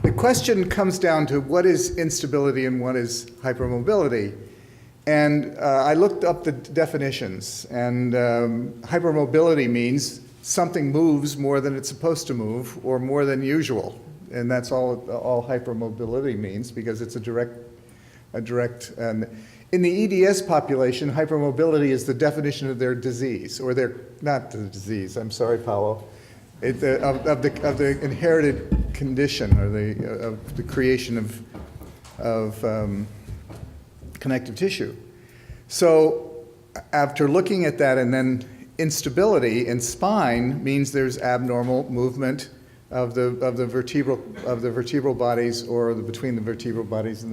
the question comes down to what is instability and what is hypermobility. And I looked up the definitions, and hypermobility means something moves more than it's supposed to move or more than usual. And that's all hypermobility means, because it's a direct, and in the EDS population, hypermobility is the definition of their disease, or their, not the disease, I'm sorry, Paolo, of the inherited condition, or of the creation of connective tissue. So after looking at that, and then instability in spine means there's abnormal movement of the vertebral bodies, or between the vertebral bodies,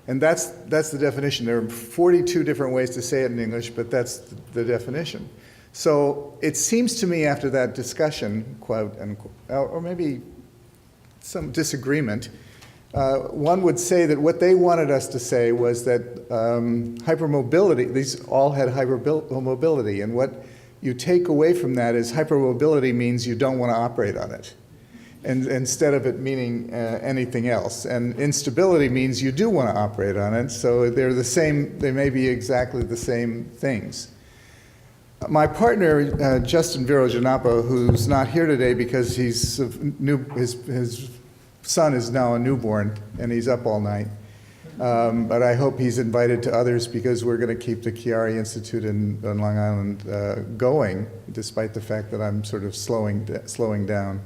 and that's the definition. There are 42 different ways to say it in English, but that's the definition. So it seems to me, after that discussion, quote unquote, or maybe some disagreement, one would say that what they wanted us to say was that hypermobility, these all had hypermobility, and what you take away from that is hypermobility means you don't want to operate on it, and instead of it meaning anything else. And instability means you do want to operate on it, so they're the same, they may be exactly the same things. My partner, Justin Virajanapa, who's not here today because he's his son is now a newborn and he's up all night. But I hope he's invited to others, because we're going to keep the Chiari Institute in Long Island going, despite the fact that I'm sort of slowing down.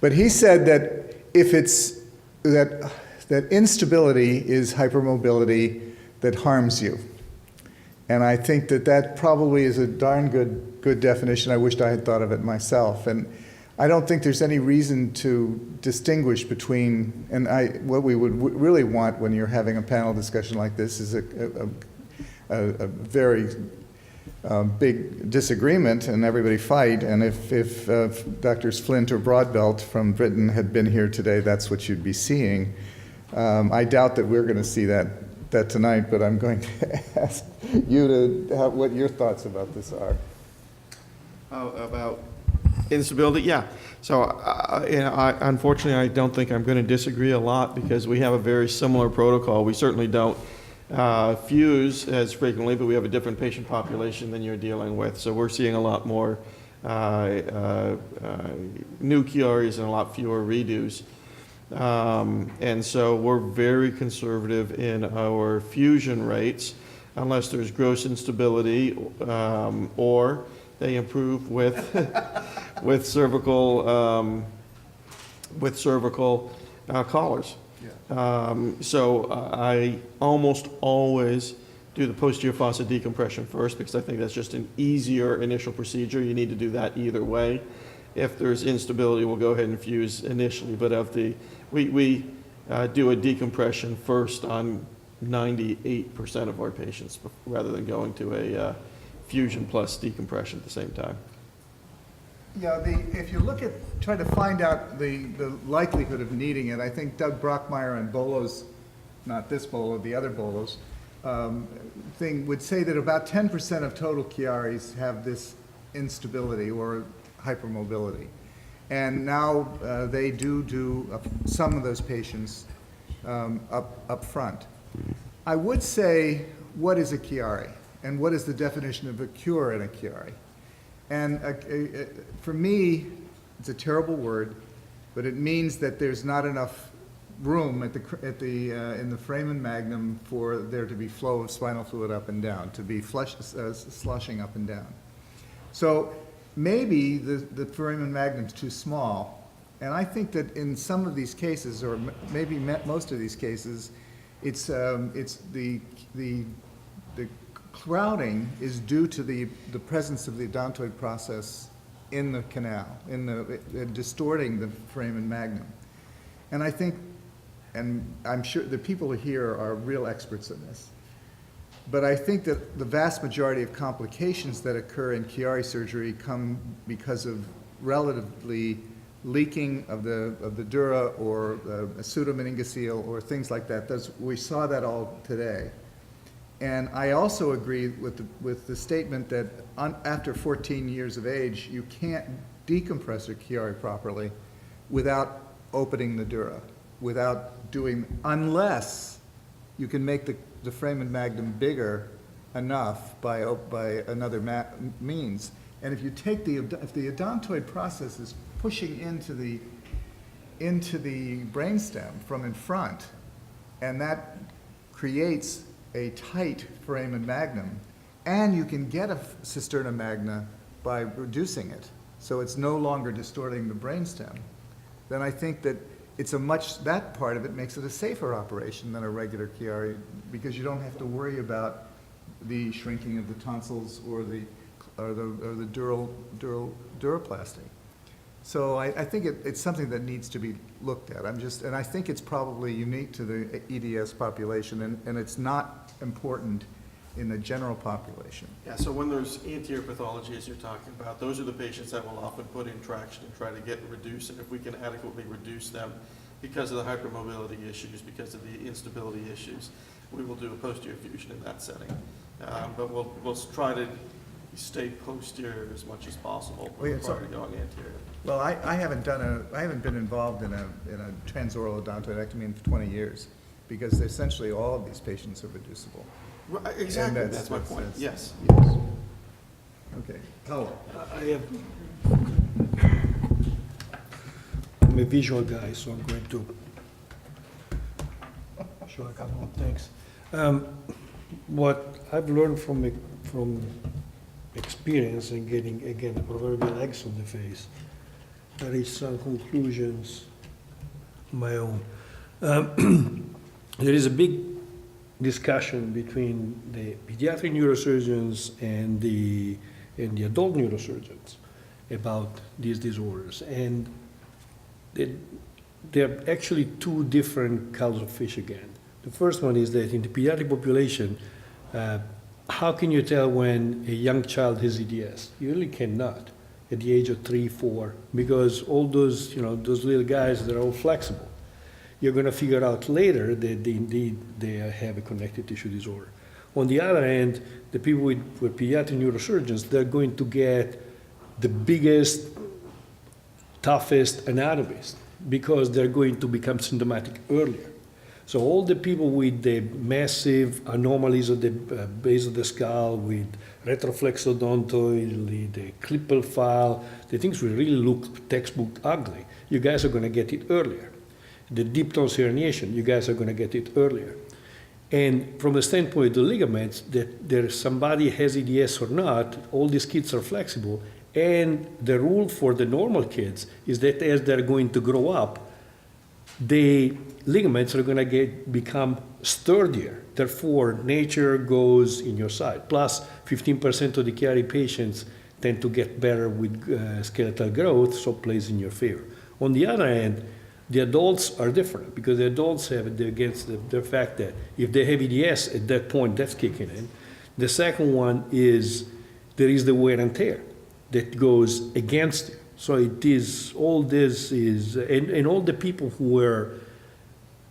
But he said that if it's that instability is hypermobility that harms you. And I think that probably is a darn good definition. I wished I had thought of it myself. And I don't think there's any reason to distinguish between, and what we would really want when you're having a panel discussion like this is a very big disagreement and everybody fight. And if Drs. Flint or Broadbelt from Britain had been here today, that's what you'd be seeing. I doubt that we're going to see that tonight, but I'm going to ask you to what your thoughts about this are. About instability, yeah. So, unfortunately, I don't think I'm going to disagree a lot, because we have a very similar protocol. We certainly don't fuse as frequently, but we have a different patient population than you're dealing with. So we're seeing a lot more new Chiaris and a lot fewer redos. And so we're very conservative in our fusion rates, unless there's gross instability, or they improve with with cervical collars. Yeah. So I almost always do the posterior fossa decompression first, because I think that's just an easier initial procedure. You need to do that either way. If there's instability, we'll go ahead and fuse initially, but we do a decompression first on 98% of our patients, rather than going to a fusion plus decompression at the same time. Yeah, if you look at, try to find out the likelihood of needing it, I think Doug Brockmeyer and Bolo's, not this Bolo, the other Bolo's, thing would say that about 10% of total Chiaris have this instability or hypermobility. And now they do some of those patients up front. I would say, what is a Chiari? And what is the definition of a cure in a Chiari? And for me, it's a terrible word, but it means that there's not enough room in the foramen magnum for there to be flow of spinal fluid up and down, to be slushing up and down. So maybe the foramen magnum is too small, and I think that in some of these cases, or maybe most of these cases, it's the crowding is due to the presence of the odontoid process in the canal, distorting the foramen magnum. And I think, and I'm sure the people here are real experts in this, but I think that the vast majority of complications that occur in Chiari surgery come because of relatively leaking of the dura, or a pseudomeningocele, or things like that. We saw that all today. And I also agree with the statement that after 14 years of age, you can't decompress a Chiari properly without opening the dura without doing, unless you can make the foramen magnum bigger enough by another means. And if you take if the odontoid process is pushing into the brainstem from in front, and that creates a tight foramen magnum, and you can get a cisterna magna by reducing it, so it's no longer distorting the brainstem, then I think that that part of it makes it a safer operation than a regular Chiari, because you don't have to worry about the shrinking of the tonsils or the duroplasty. So I think it's something that needs to be looked at. And I think it's probably unique to the EDS population, and it's not important in the general population. Yeah, so when there's anterior pathology, as you're talking about, those are the patients that will often put in traction and try to get reduced, and if we can adequately reduce them because of the hypermobility issues, because of the instability issues, we will do a posterior fusion in that setting. But we'll try to stay posterior as much as possible prior to going anterior. Well, I haven't been involved in a transoral odontoidectomy in 20 years, because essentially all of these patients are reducible. Right, exactly, that's my point, yes. Yes. Okay, Paolo. I'm a visual guy, so I'm going to show a couple of things. What I've learned from experience and getting, again, the proverbial eggs on the face, I reached some conclusions on my own. There is a big discussion between the pediatric neurosurgeons and the adult neurosurgeons about these disorders, and they're actually two different colors of fish again. The first one is that in the pediatric population, how can you tell when a young child has EDS? You really cannot at the age of 3, 4, because all those, those little guys, they're all flexible. You're going to figure out later that they have a connective tissue disorder. On the other hand, the people with pediatric neurosurgeons, they're going to get the biggest, toughest anatomists, because they're going to become symptomatic earlier. So all the people with the massive anomalies of the base of the skull, with retroflexodontoid, the clipper file, the things will really look textbook ugly. You guys are going to get it earlier. The deep tone herniation, you guys are going to get it earlier. And from the standpoint of the ligaments, that somebody has EDS or not, all these kids are flexible. And the rule for the normal kids is that as they're going to grow up, the ligaments are going to become sturdier. Therefore, nature goes in your side. Plus, 15% of the Chiari patients tend to get better with skeletal growth, so it plays in your favor. On the other hand, the adults are different, because the adults have it against the fact that if they have EDS, at that point, that's kicking in. The second one is there is the wear and tear that goes against it. So it is, all this is, and all the people who were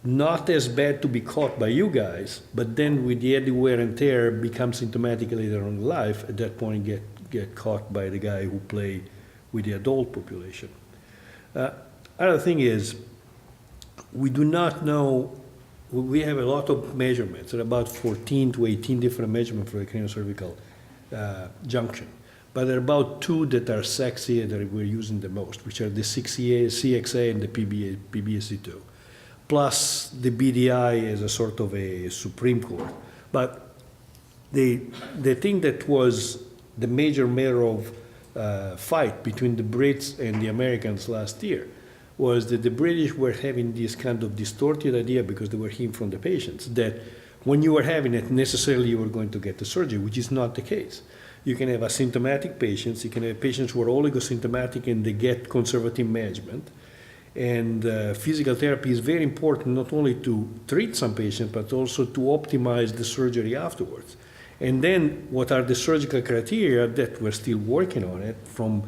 not as bad to be caught by you guys, but then with the added wear and tear become symptomatic later on in life, at that point get caught by the guy who play with the adult population. Other thing is, we do not know, we have a lot of measurements, there are about 14 to 18 different measurements for the craniocervical junction. But there are about 2 that are sexy that we're using the most, which are the CXA and the PBSC2, plus the BDI as a sort of a Supreme Court. But the thing that was the major matter of fight between the Brits and the Americans last year was that the British were having this kind of distorted idea, because they were hearing from the patients, that when you were having it, necessarily you were going to get the surgery, which is not the case. You can have asymptomatic patients, you can have patients who are oligosymptomatic and they get conservative management. And physical therapy is very important, not only to treat some patients, but also to optimize the surgery afterwards. And then what are the surgical criteria that we're still working on it from,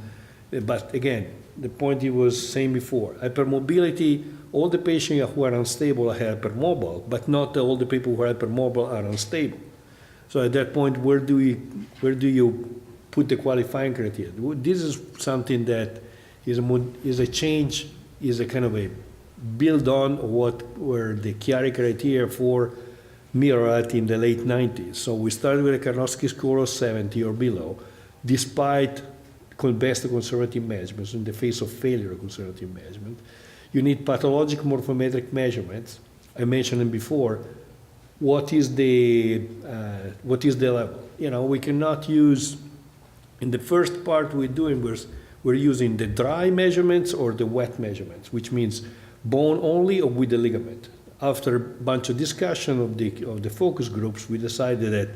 but again, the point he was saying before, hypermobility, all the patients who are unstable are hypermobile, but not all the people who are hypermobile are unstable. So at that point, where do you put the qualifying criteria? This is something that is a change, is a kind of a build on what were the Chiari criteria for mirrorality in the late 90s. So we started with a Karnofsky score of 70 or below, despite best conservative measurements in the face of failure of conservative measurement. You need pathologic morphometric measurements. I mentioned them before. What is the level? You know, we cannot use, in the first part we're doing, we're using the dry measurements or the wet measurements, which means bone only or with the ligament. After a bunch of discussion of the focus groups, we decided that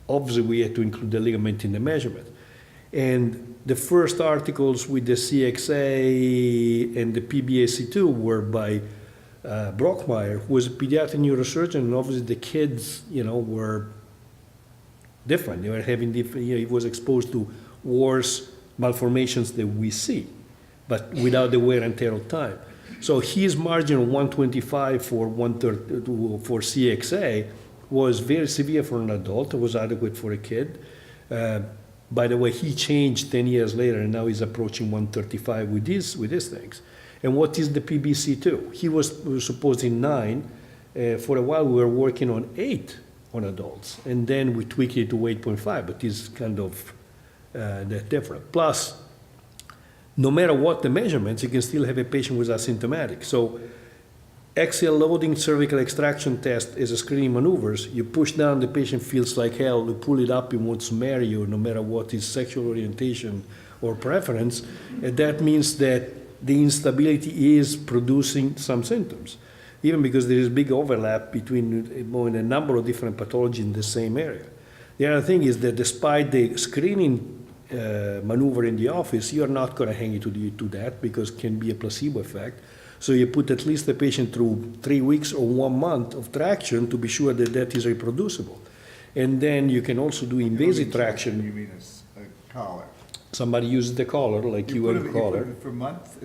obviously we had to include the ligament in the measurement. And the first articles with the CXA and the PBAC2 were by Brockmeyer, who was a pediatric neurosurgeon, and obviously the kids, you know, were different. They were having different, you know, he was exposed to worse malformations than we see, but without the wear and tear of time. So his margin of 125 for CXA was very severe for an adult. It was adequate for a kid. By the way, he changed 10 years later, and now he's approaching 135 with these things. And what is the PBC2? He was supposing 9. For a while, we were working on 8 on adults, and then we tweaked it to 8.5, but it's kind of that different. Plus, no matter what the measurements, you can still have a patient who's asymptomatic. So axial loading cervical extraction test is a screening maneuvers. You push down, the patient feels like hell. You pull it up, he wants to marry you, no matter what his sexual orientation or preference. And that means that the instability is producing some symptoms, even because there is big overlap between a number of different pathologies in the same area. The other thing is that despite the screening maneuver in the office, you're not going to hang it to that because it can be a placebo effect. So you put at least the patient through 3 weeks or 1 month of traction to be sure that that is reproducible. And then you can also do invasive traction. You mean a collar? Somebody uses the collar, like you have a collar. For months?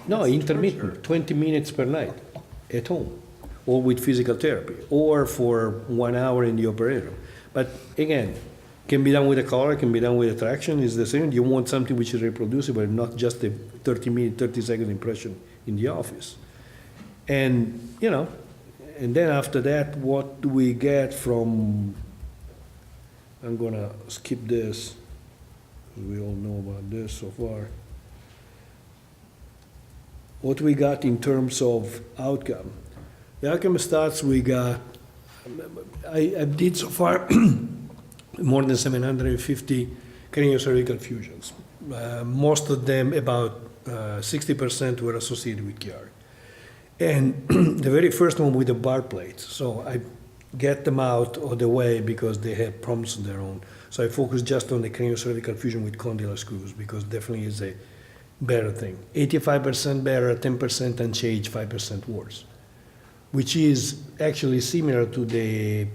No, intermittent, 20 minutes per night at home, or with physical therapy, or for 1 hour in the operating room. But again, can be done with a collar, can be done with a traction, is the same. You want something which is reproducible, not just a 30-second impression in the office. And, you know, and then after that, what do we get from, I'm gonna skip this, because we all know about this so far. What we got in terms of outcome. The outcome stats we got, I did so far more than 750 craniocervical fusions. Most of them, about 60% were associated with Chiari. And the very first one with the bar plates. So I get them out of the way because they have problems of their own. So I focus just on the craniocervical fusion with condylar screws because definitely is a better thing. 85% better, 10% unchanged, 5% worse, which is actually similar to the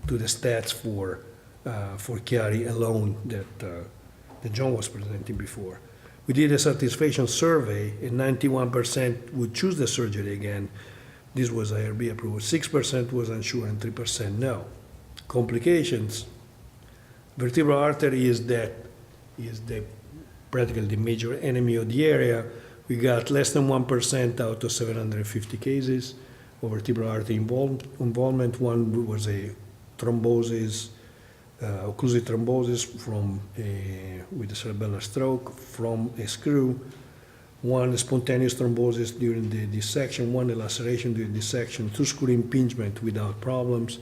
stats for Chiari alone that John was presenting before. We did a satisfaction survey, and 91% would choose the surgery again. This was IRB approved. 6% was unsure, and 3% no. Complications. Vertebral artery is practically the major enemy of the area. We got less than 1% out of 750 cases of vertebral artery involvement. One was a thrombosis, occlusive thrombosis with a cerebellar stroke from a screw, one spontaneous thrombosis during the dissection, one laceration during dissection, 2 screw impingement without problems,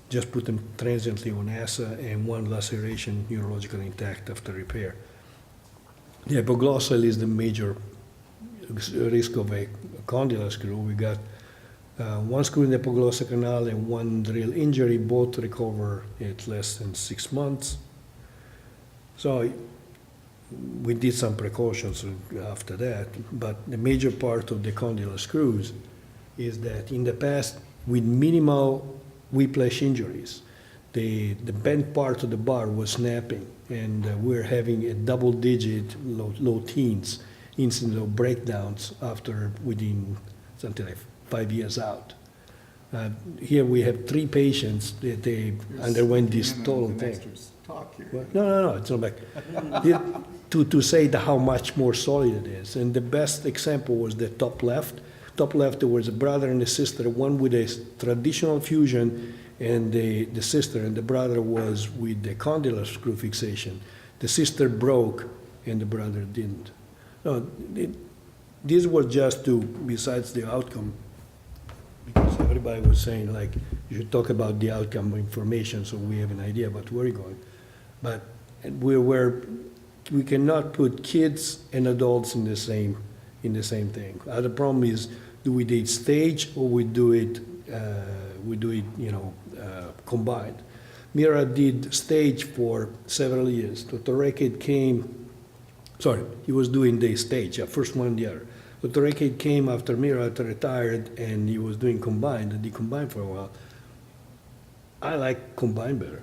just put them transiently on ASA, and 1 laceration neurologically intact after repair. The hypoglossal is the major risk of a condylar screw. We got 1 screw in the hypoglossal canal and 1 drill injury, both recover at less than 6 months. So we did some precautions after that, but the major part of the condylar screws is that in the past, with minimal whiplash injuries, the bent part of the bar was snapping, and we're having a double-digit, low teens incidence of breakdowns within something like 5 years out. Here we have 3 patients that they underwent this total thing. Talk here. Well, no, it's not back. To say how much more solid it is. And the best example was the top left. top left, there was a brother and a sister, one with a traditional fusion, and the sister and the brother was with the condylar screw fixation. The sister broke, and the brother didn't. No, this was just to, besides the outcome, because everybody was saying, like, you should talk about the outcome information so we have an idea about where you're going. But we cannot put kids and adults in the same thing. Other problem is, do we do it stage or we do it combined? Mira did stage for several years. Dr. Rekid came, he was doing the stage, first one and the other. Dr. Rekid came after Mira retired, and he was doing combined, and he combined for a while. I like combined better,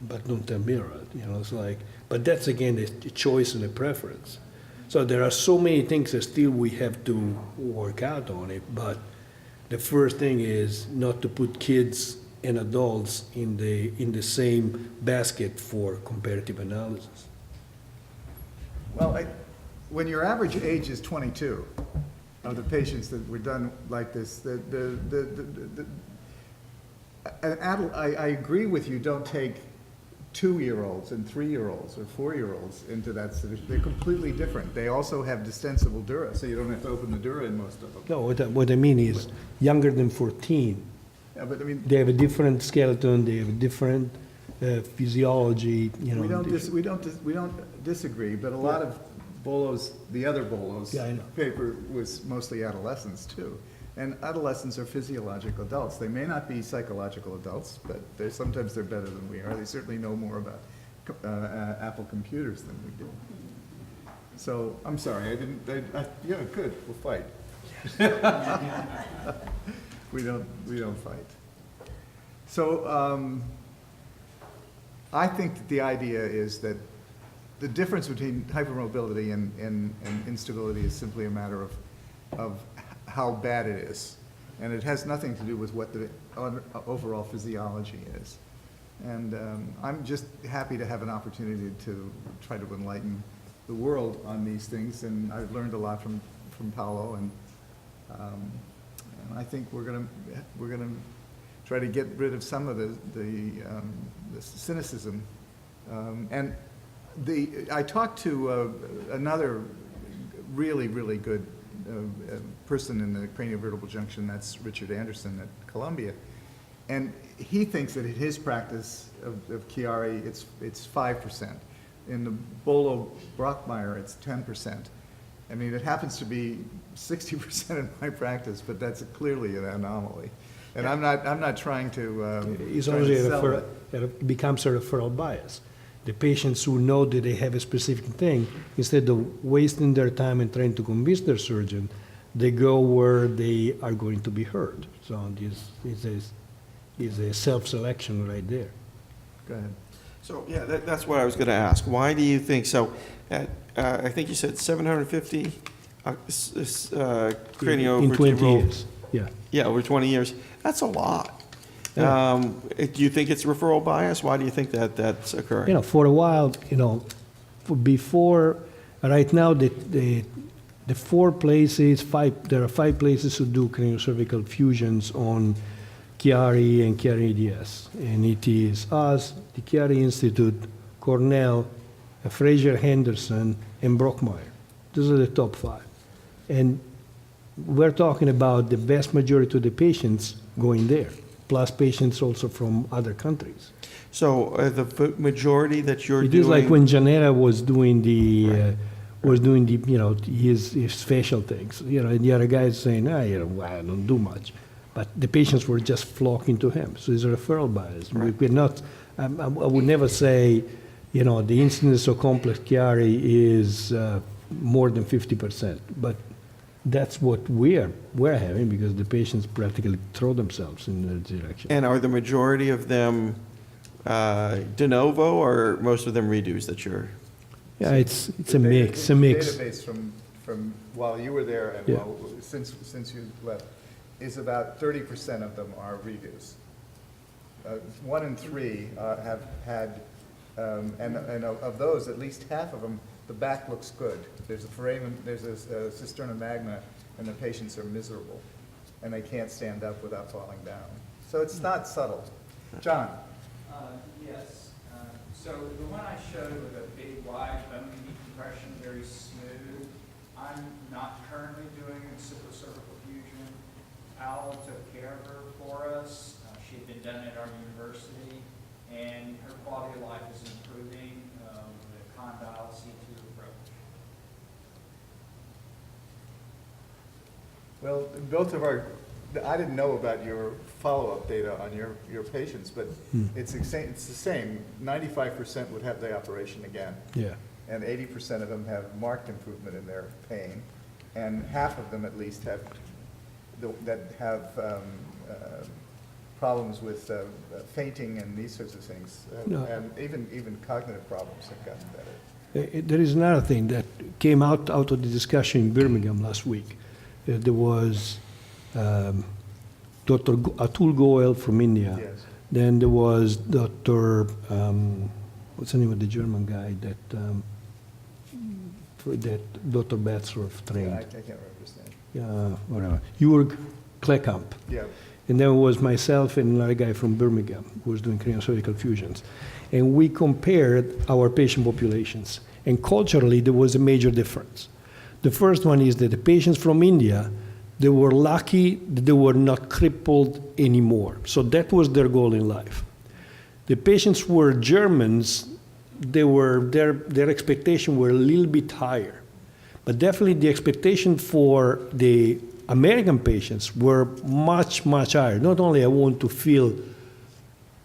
but don't tell Mira, it's like, but that's again a choice and a preference. So there are so many things that still we have to work out on it, but the first thing is not to put kids and adults in the same basket for comparative analysis. Well, when your average age is 22 of the patients that were done like this, I agree with you, don't take 2-year-olds and 3-year-olds or 4-year-olds into that situation. They're completely different. They also have distensible dura, so you don't have to open the dura in most of them. No, what I mean is younger than 14. Yeah, but I mean, They have a different skeleton, they have a different physiology, we don't disagree, but a lot of Bolo's, the other Bolo's Yeah, I know. paper was mostly adolescents too. And adolescents are physiological adults. They may not be psychological adults, but sometimes they're better than we are. They certainly know more about Apple computers than we do. So, I'm sorry, yeah, good, we'll fight. We don't fight. So, I think that the idea is that the difference between hypermobility and instability is simply a matter of how bad it is. And it has nothing to do with what the overall physiology is. And I'm just happy to have an opportunity to try to enlighten the world on these things. And I've learned a lot from Paolo. And I think we're gonna try to get rid of some of the cynicism. And I talked to another really, really good person in the craniovertebral junction, that's Richard Anderson at Columbia. And he thinks that in his practice of Chiari, it's 5%. In the Bolo-Brockmeyer, it's 10%. I mean, it happens to be 60% in my practice, but that's clearly an anomaly. And I'm not trying to It's try to only sell it. it becomes a referral bias. The patients who know that they have a specific thing, instead of wasting their time and trying to convince their surgeon, they go where they are going to be heard. So this is a self-selection right there. Go ahead. So, yeah, that's what I was going to ask. Why do you think, so, I think you said 750 cranio In vertebral- 20 years, yeah. Yeah, over 20 years. That's a lot. Yeah. Do you think it's referral bias? Why do you think that that's occurring? For a while, before, right now, the 4 places, there are 5 places who do craniocervical fusions on Chiari and Chiari EDS. And it is us, the Chiari Institute, Cornell, Fraser Henderson, and Brockmeyer. Those are the top 5. And we're talking about the vast majority of the patients going there, plus patients also from other countries. So the majority that you're It doing... is like when Janera was doing his facial things, and the other guys saying, I don't do much. But the patients were just flocking to him. So it's a referral bias. Right. We're not, I would never say, the incidence of complex Chiari is more than 50%. But that's what we're having, because the patients practically throw themselves in that direction. And are the majority of them de novo, or most of them redos that you're... Yeah, it's The a mix. database from while you were there and Yeah. since you left is about 30% of them are redos. 1 in 3 have had, and of those, at least half of them, the back looks good. There's a foramen, there's a cisterna magna and the patients are miserable, and they can't stand up without falling down. So it's not subtle. John? Yes. So the one I showed with a big wide bone decompression, very smooth, I'm not currently doing cervical fusion. Al took care of her for us. She had been done at our university, and her quality of life is improving with a condyle C2 approach. Well, both of our, I didn't know about your follow-up data on your patients, but it's the same. 95% would have the operation again. Yeah. And 80% of them have marked improvement in their pain, and half of them at least have problems with fainting and these sorts of things, No. and even cognitive problems have gotten better. There is another thing that came out of the discussion in Birmingham last week. There was Dr. Atul Goel from India. Yes. Then there was Dr. What's the name of the German guy that Dr. Batsdorf trained? I can't remember his name. Whatever. Jürg Kleckamp. Yeah. And then it was myself and another guy from Birmingham who was doing craniocervical fusions. And we compared our patient populations. And culturally, there was a major difference. The first one is that the patients from India, they were lucky that they were not crippled anymore. So that was their goal in life. The patients who were Germans, their expectations were a little bit higher. But definitely the expectation for the American patients were much, much higher. Not only I want to feel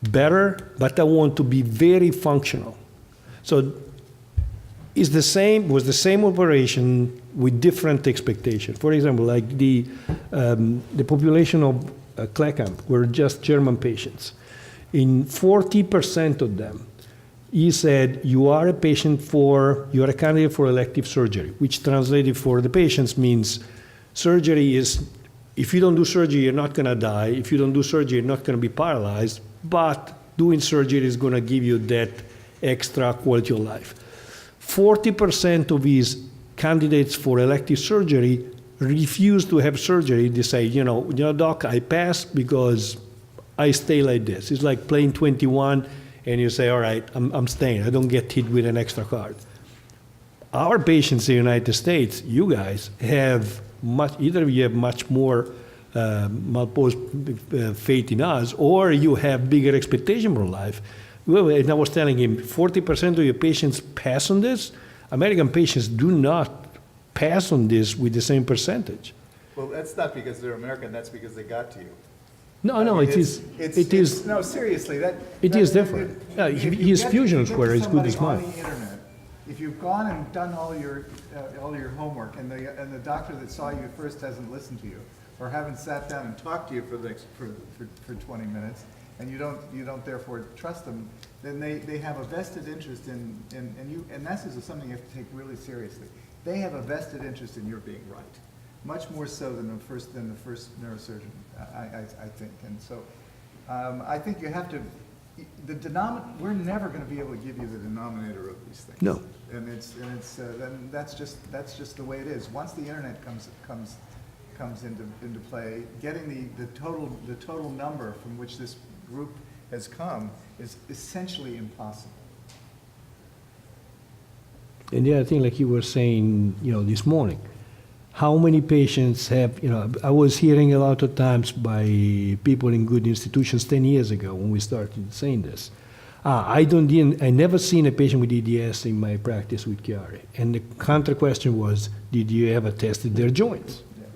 better, but I want to be very functional. So was the same operation with different expectations. For example, like the population of Kleckamp were just German patients. In 40% of them, he said, you are a candidate for elective surgery, which translated for the patients means surgery is, if you don't do surgery, you're not going to die. If you don't do surgery, you're not going to be paralyzed. But doing surgery is going to give you that extra quality of life. 40% of these candidates for elective surgery refuse to have surgery. They say, doc, I passed because I stay like this. It's like playing 21 and you say, all right, I'm staying. I don't get hit with an extra card. Our patients in the United States, you guys have either you have much more malposed faith in us, or you have bigger expectation for life. Well, and I was telling him, 40% of your patients pass on this. American patients do not pass on this with the same percentage. Well, that's not because they're American, that's because they got to you. No, I mean, it is. No, seriously, It is different. His fusions were as good as mine. On the internet, if you've gone and done all your homework, and the doctor that saw you first hasn't listened to you, or haven't sat down and talked to you for 20 minutes, and you don't therefore trust them, then they have a vested interest in you, and this is something you have to take really seriously. They have a vested interest in your being right, much more so than the first neurosurgeon, I think. And so I think you have to, we're never going to be able to give you the denominator of these things. No. And then that's just the way it is. Once the internet comes into play, getting the total number from which this group has come is essentially impossible. And the other thing, like you were saying, this morning, how many patients have, I was hearing a lot of times by people in good institutions 10 years ago when we started saying this. I never seen a patient with EDS in my practice with Chiari. And the counter question was, did you ever tested their joints? Yeah.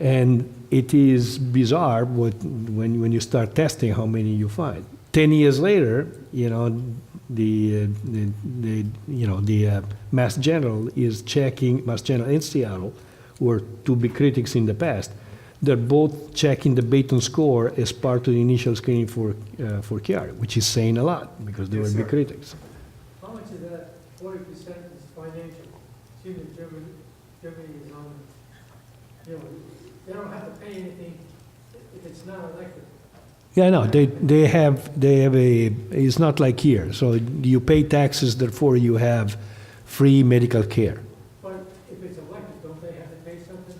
And it is bizarre when you start testing how many you find. 10 years later, the Mass General is checking, Mass General and Seattle were two big critics in the past. They're both checking the Baton score as part of the initial screening for Chiari, which is saying a lot because they were big critics. How much of that 40% is financial? See that Germany is on, they don't have to pay anything if it's not elected. Yeah, no, they have it's not like here. So you pay taxes, therefore you have free medical care. But if it's elected, don't they have to pay something?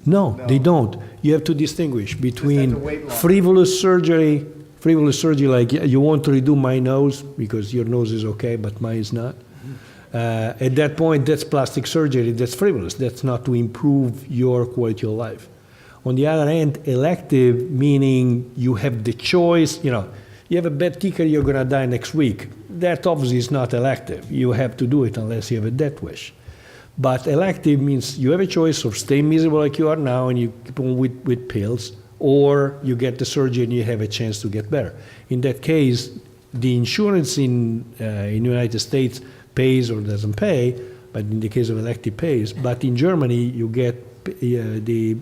No, No. they don't. You have to distinguish between to wait longer. frivolous surgery like you want to redo my nose because your nose is okay, but mine is not. At that point, that's plastic surgery. That's frivolous. That's not to improve your quality of life. On the other hand, elective meaning you have the choice. You know, you have a bad ticker, you're going to die next week. That obviously is not elective. You have to do it unless you have a death wish. But elective means you have a choice of staying miserable like you are now and you keep on with pills, or you get the surgery and you have a chance to get better. In that case, the insurance in the United States pays or doesn't pay, but in the case of elective pays. But in Germany, you get in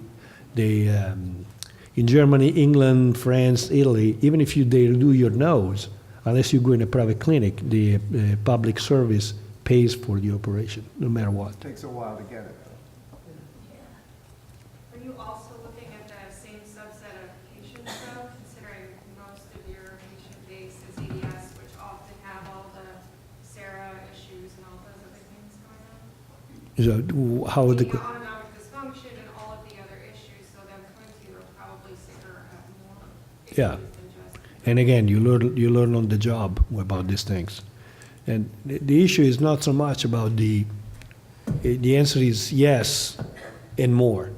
Germany, England, France, Italy, even if they do your nose, unless you go in a private clinic, the public service pays for the operation, no matter what. Takes a while to get it. Are you also looking at the same subset of patients though, considering most of your patient base is EDS, which often have all the SARA issues and all those other things going on? So how the Meaning autonomic dysfunction and all of the other issues, so them coming to you are probably sicker or have more Yeah. issues than just. And again, you learn on the job about these things. And the issue is not so much about the answer is yes and more.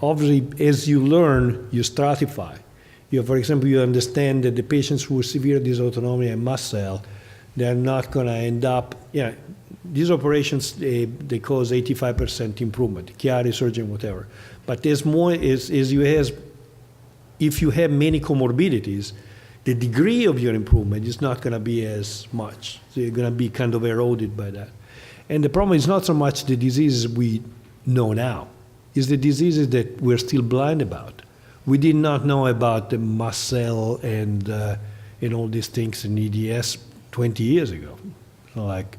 Obviously, as you learn, you stratify. For example, you understand that the patients who are severe dysautonomia and mast cell, they're not going to end up, these operations, they cause 85% improvement, Chiari surgery, whatever. But there's more, if you have many comorbidities, the degree of your improvement is not going to be as much. So you're going to be kind of eroded by that. And the problem is not so much the diseases we know now, it's the diseases that we're still blind about. We did not know about the mast cell and all these things in EDS 20 years ago. So like,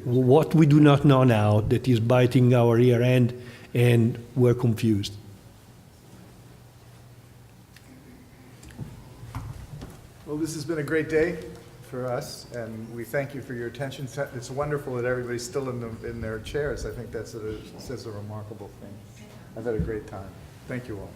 what we do not know now that is biting our rear end, and we're confused. Well, this has been a great day for us, and we thank you for your attention. It's wonderful that everybody's still in their chairs. I think says a remarkable thing. I've had a great time. Thank you all.